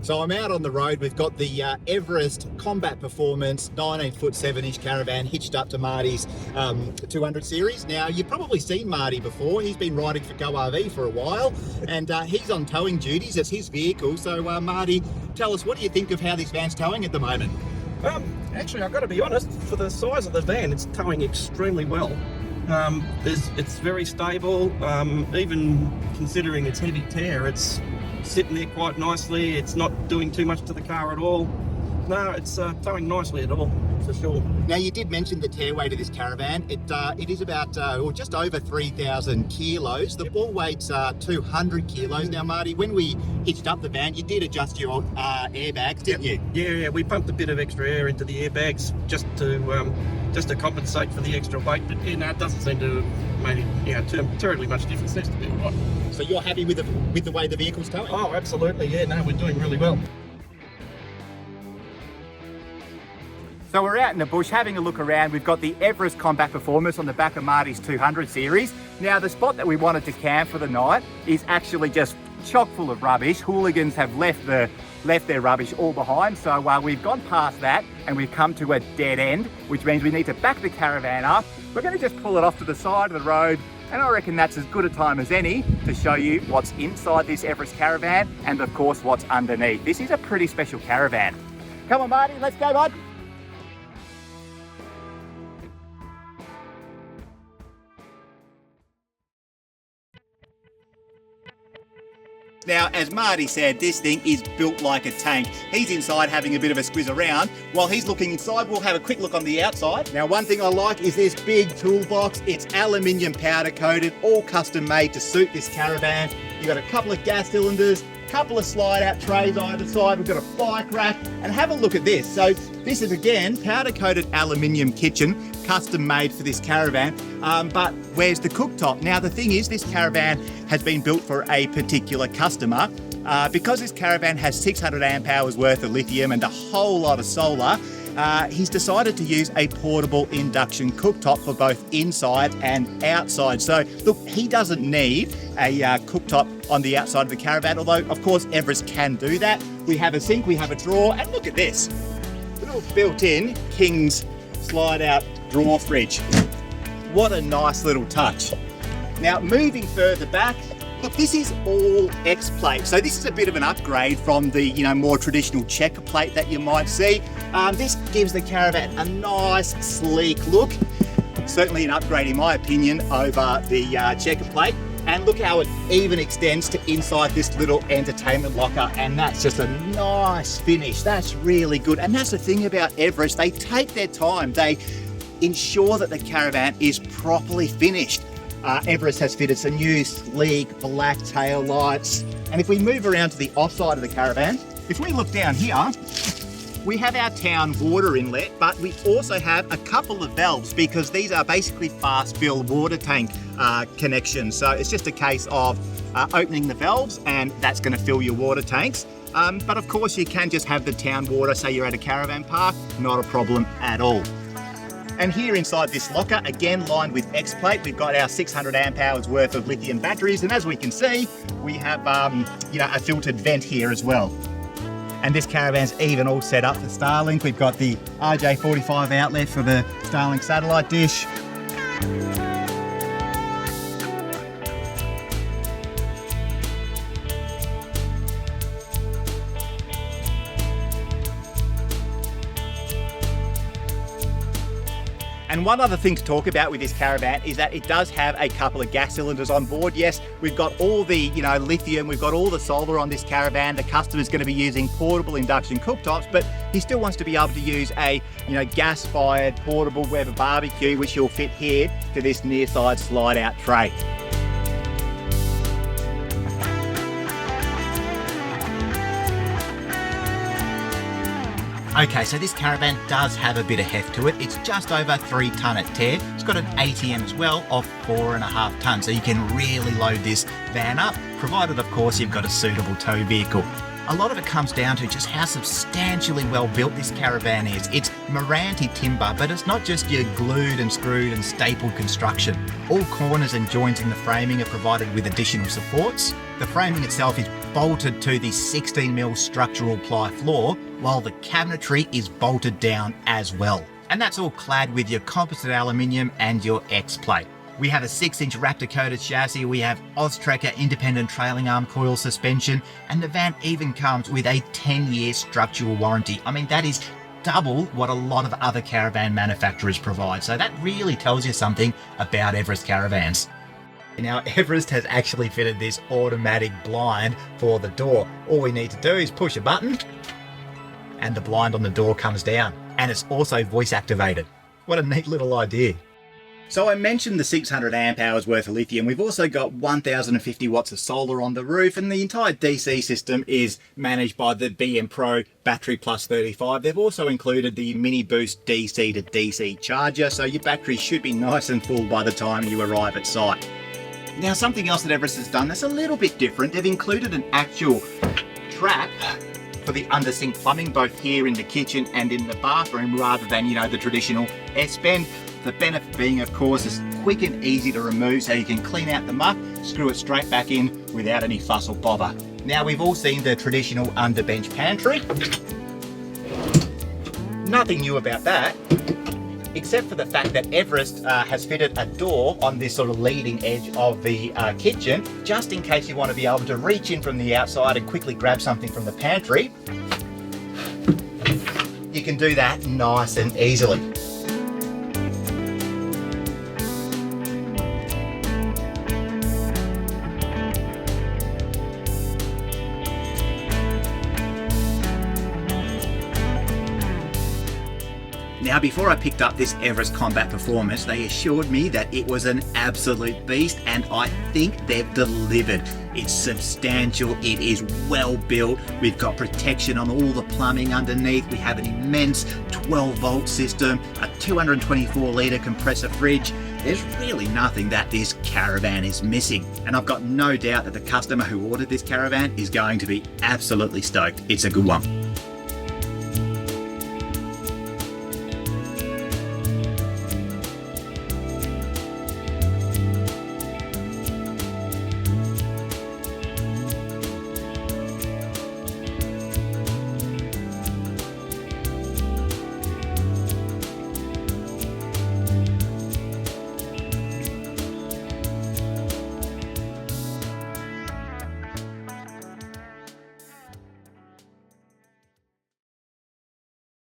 So I'm out on the road. We've got the Everest Kombat Performance 19-foot 7-inch caravan hitched up to Marty's 200 series. Now, you've probably seen Marty before. He's been riding for GoRV for a while, and he's on towing duties. It's his vehicle. So Marty, tell us, what do you think of how this van's towing at the moment? Actually, I've got to be honest, for the size of the van, it's towing extremely well. It's very stable, even considering its heavy Tare, it's sitting there quite nicely. It's not doing too much to the car at all. No, it's towing nicely at all, for sure. Now, you did mention the Tare weight of this caravan. It is about, or just over 3,000 kilos. The ball weight's 200 kilos. Now, Marty, when we hitched up the van, you did adjust your airbags, didn't you? Yeah, we pumped a bit of extra air into the airbags just to compensate for the extra weight. But yeah, no, it doesn't seem to have made terribly much difference. Seems to be all right. So you're happy with the way the vehicle's towing? Oh, absolutely. Yeah, no, we're doing really well. So we're out in the bush having a look around. We've got the Everest Kombat Performance on the back of Marty's 200 series. Now, the spot that we wanted to camp for the night is actually just chock full of rubbish. Hooligans have left their rubbish all behind. So we've gone past that and we've come to a dead end, which means we need to back the caravan up. We're going to just pull it off to the side of the road, and I reckon that's as good a time as any to show you what's inside this Everest caravan and, of course, what's underneath. This is a pretty special caravan. Come on, Marty, let's go, bud. Now, as Marty said, this thing is built like a tank. He's inside having a bit of a squiz around. While he's looking inside, we'll have a quick look on the outside. Now, one thing I like is this big toolbox. It's aluminium powder coated, all custom made to suit this caravan. You've got a couple of gas cylinders, couple of slide out trays either side. We've got a bike rack, and have a look at this. So this is, again, powder coated aluminium kitchen, custom made for this caravan. But where's the cooktop? Now, the thing is, this caravan has been built for a particular customer. Because this caravan has 600 amp hours worth of lithium and a whole lot of solar, he's decided to use a portable induction cooktop for both inside and outside. So look, he doesn't need a cooktop on the outside of the caravan, although of course Everest can do that. We have a sink, we have a drawer, and look at this. Little built-in King's slide-out drawer fridge. What a nice little touch. Now, moving further back, look, this is all X-plate. So this is a bit of an upgrade from the, more traditional checker plate that you might see. This gives the caravan a nice, sleek look. Certainly an upgrade, in my opinion, over the checker plate. And look how it even extends to inside this little entertainment locker. And that's just a nice finish. That's really good. And that's the thing about Everest. They take their time. They ensure that the caravan is properly finished. Everest has fitted some new sleek black tail lights. And if we move around to the offside of the caravan, if we look down here, we have our town water inlet, but we also have a couple of valves because these are basically fast fill water tank connections. So it's just a case of opening the valves and that's going to fill your water tanks. But of course you can just have the town water, say you're at a caravan park, not a problem at all. And here inside this locker, again lined with X-plate, we've got our 600 amp hours worth of lithium batteries. And as we can see, we have a filtered vent here as well. And this caravan's even all set up for Starlink. We've got the RJ45 outlet for the Starlink satellite dish. And one other thing to talk about with this caravan is that it does have a couple of gas cylinders on board. Yes, we've got all the, lithium, we've got all the solar on this caravan. The customer's going to be using portable induction cooktops, but he still wants to be able to use a, gas-fired portable Weber barbecue, which he'll fit here to this near side slide-out tray. Okay, so this caravan does have a bit of heft to it. It's just over 3 tonne at Tare. It's got an ATM as well of 4.5 tonne, so you can really load this van up, provided of course you've got a suitable tow vehicle. A lot of it comes down to just how substantially well built this caravan is. It's Meranti timber, but it's not just your glued and screwed and stapled construction. All corners and joints in the framing are provided with additional supports. The framing itself is bolted to the 16mm structural ply floor, while the cabinetry is bolted down as well. And that's all clad with your composite aluminium and your X-plate. We have a 6-inch Raptor-coated chassis, we have Oztrekker independent trailing arm coil suspension, and the van even comes with a 10-year structural warranty. I mean, that is double what a lot of other caravan manufacturers provide. So that really tells you something about Everest Caravans. Now, Everest has actually fitted this automatic blind for the door. All we need to do is push a button and the blind on the door comes down. And it's also voice activated. What a neat little idea. So I mentioned the 600 amp hours worth of lithium. We've also got 1050 watts of solar on the roof, and the entire DC system is managed by the BM Pro Battery Plus 35. They've also included the Mini Boost DC to DC charger, so your battery should be nice and full by the time you arrive at site. Now, something else that Everest has done that's a little bit different, they've included an actual trap for the under sink plumbing, both here in the kitchen and in the bathroom, rather than, you know, the traditional S-bend. The benefit being, of course, is quick and easy to remove, so you can clean out the muck, screw it straight back in without any fuss or bother. Now, we've all seen the traditional underbench pantry. Nothing new about that, except for the fact that Everest has fitted a door on this sort of leading edge of the kitchen, just in case you want to be able to reach in from the outside and quickly grab something from the pantry. You can do that nice and easily. Now, before I picked up this Everest Kombat Performance, they assured me that it was an absolute beast, and I think they've delivered. It's substantial, it is well built, we've got protection on all the plumbing underneath, we have an immense 12-volt system, a 224-litre compressor fridge. There's really nothing that this caravan is missing, and I've got no doubt that the customer who ordered this caravan is going to be absolutely stoked. It's a good one.